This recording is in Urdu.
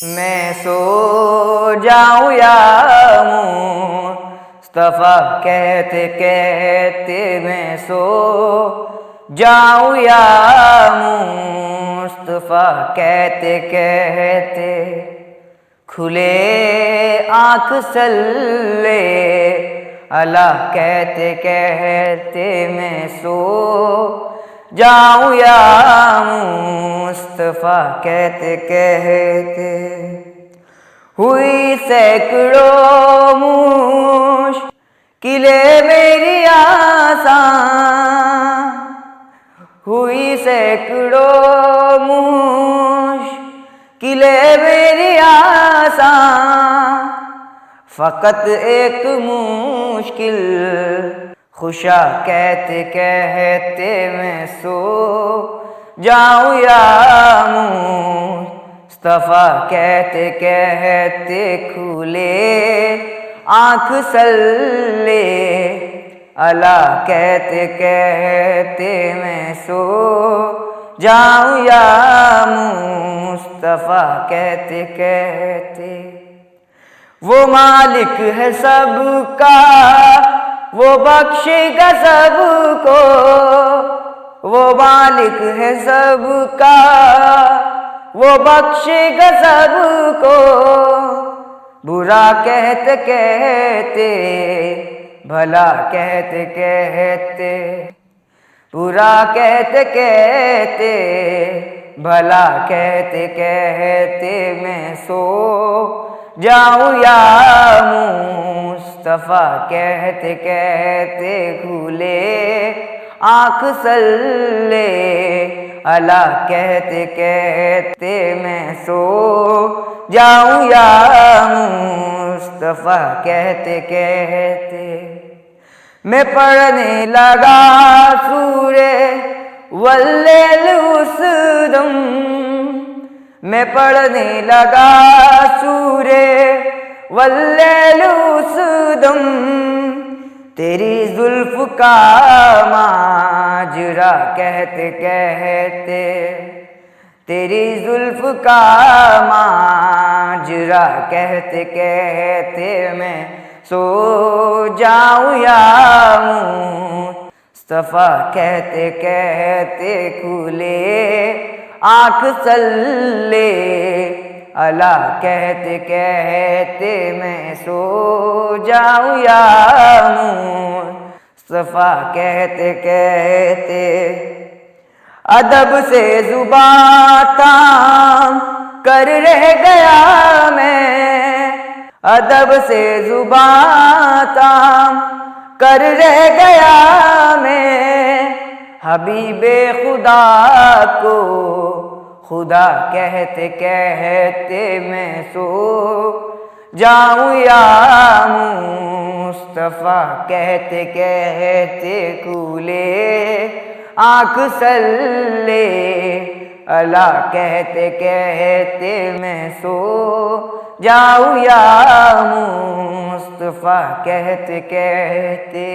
میں سو جاؤں یا مصطفیٰ کہتے کہتے میں سو جاؤں یا مصطفیٰ کہتے کہتے کھلے آنکھ صلی اللہ کہتے کہتے میں سو جاؤں یا مصطفیٰ کہتے کہتے ہوئی سینکڑوں مشکلیں میری آسان ہوئی سینکڑوں مشکلیں میری آسان فقط ایک مشکل خوشا کہتے کہتے میں سو جاؤں یا مصطفیٰ کہتے کہتے کھلے آنکھ صلی اللہ کہتے کہتے میں سو جاؤں یا مصطفیٰ کہتے کہتے وہ مالک ہے سب کا وہ بخشے گا سب کو وہ مالک ہے سب کا وہ بخشے گا سب کو برا کہتے کہتے بھلا کہتے کہتے برا کہتے کہتے بھلا کہتے کہتے میں سو جاؤں یا مصطفیٰ کہتے کہتے کھلے آنکھ صلی اللہ کہتے کہتے میں سو جاؤں یا مصطفیٰ کہتے کہتے میں پڑھنے لگا سورہ واللیل اس دم میں پڑھنے لگا سورہ واللیل اس دم تیری زلف کا ماجرا کہتے کہتے تیری زلف کا ماجرا کہتے کہتے میں سو جاؤں یا مصطفیٰ کہتے کہتے کھلے آنکھ صلی اللہ کہتے کہتے میں سو جاؤں یا مصطفیٰ کہتے کہتے ادب سے زباں تام کر رہ گیا میں ادب سے زباں تام کر رہ گیا میں حبیب خدا کو خدا کہتے کہتے میں سو جاؤں یا مصطفیٰ کہتے کہتے کھلے آنکھ صلی اللہ کہتے کہتے میں سو جاؤں یا مصطفیٰ کہتے کہتے